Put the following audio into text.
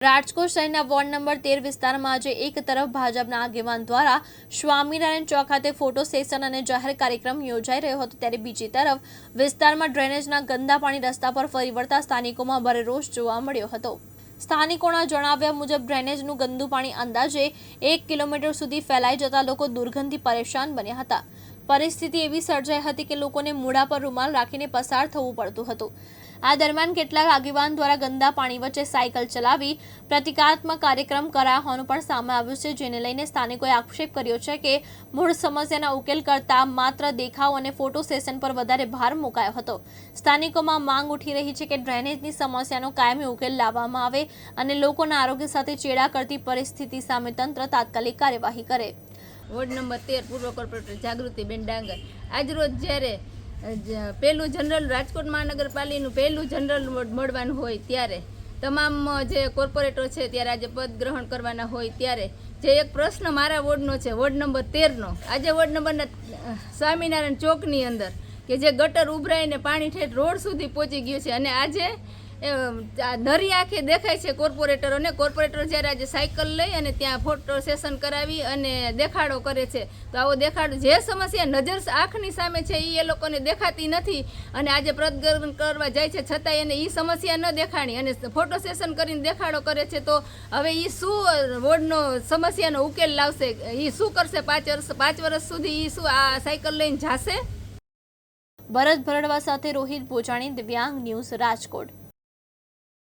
રાજકોટ શહેરના ward number 13 વિસ્તારમાં આજે એક તરફ ભાજપના આગેવાન દ્વારા સ્વામિનારાયણ ચોક ખાતે ફોટો સેશન અને જાહેર કાર્યક્રમ યોજાઈ રહ્યો હતો, ત્યારે બીજી તરફ વિસ્તારમાં ડ્રેનેજના ગંદા પાણી રસ્તા પર ફરી વળતા સ્થાનિકોમાં ભારે રોષ જોવા મળ્યો હતો। સ્થાનિકોના જણાવ્યા મુજબ ડ્રેનેજનું ગંદુ પાણી અંદાજે 1 કિલોમીટર સુધી ફેલાઈ જતા લોકો દુર્ગંધથી પરેશાન બન્યા હતા। પરિસ્થિતિ એવી સર્જાઈ હતી કે લોકોને મોઢા પર રૂમાલ રાખીને પસાર થવું પડતું હતું। આ દરમિયાન કેટલાક આગેવાન દ્વારા ગંદા પાણી વચ્ચે સાયકલ ચલાવી પ્રતિકાત્મક કાર્યક્રમ કરાયો હોવાનું પણ સામે આવ્યું છે, જેને લઈને સ્થાનિકોએ આક્ષેપ કર્યો છે કે મૂળ સમસ્યાના ઉકેલ કરતા માત્ર દેખાવ અને ફોટો સેશન પર વધારે ભાર મુકાયો હતો। સ્થાનિકોમાં માંગ ઉઠી રહી છે કે ડ્રેનેજની સમસ્યાનો કાયમી ઉકેલ લાવવામાં આવે અને લોકોના આરોગ્ય સાથે ચેડા કરતી પરિસ્થિતિ સામે તંત્ર તાત્કાલિક કાર્યવાહી કરે। વોર્ડ નંબર 13 પૂર્વ કોર્પોરેટર જાગૃતિબેન ડાંગર આજરોજ જ્યારે પહેલું જનરલ રાજકોટ મહાનગરપાલિકાનું પહેલું જનરલ મળવાનું હોય ત્યારે તમામ જે કોર્પોરેટરો છે ત્યારે આજે પદ ગ્રહણ કરવાના હોય ત્યારે જે એક પ્રશ્ન મારા વોર્ડનો છે, વોર્ડ નંબર 13નો, આજે વોર્ડ નંબરના સ્વામિનારાયણ ચોકની અંદર કે જે ગટર ઉભરાઈને પાણી ઠેઠ રોડ સુધી પહોંચી ગયું છે અને આજે નરી આંખે દેખાય છે કોર્પોરેટરોને। કોર્પોરેટરો જ્યારે આજે સાયકલ લઈ અને ત્યાં ફોટો સેશન કરાવી અને દેખાડો કરે છે, તો આવો દેખાડો જે સમસ્યા નજર આંખની સામે છે એ લોકોને દેખાતી નથી અને આજે પ્રદર્શન કરવા જાય છે છતાંય એને એ સમસ્યા ન દેખાણી અને ફોટો સેશન કરીને દેખાડો કરે છે, તો હવે એ શું વોર્ડનો સમસ્યાનો ઉકેલ લાવશે? એ શું કરશે? 5 વર્ષ સુધી એ શું આ સાયકલ લઈને જશે? ભરત ભરડવા સાથે રોહિત ભોજાણી, દિવ્યાંગ ન્યૂઝ, રાજકોટ।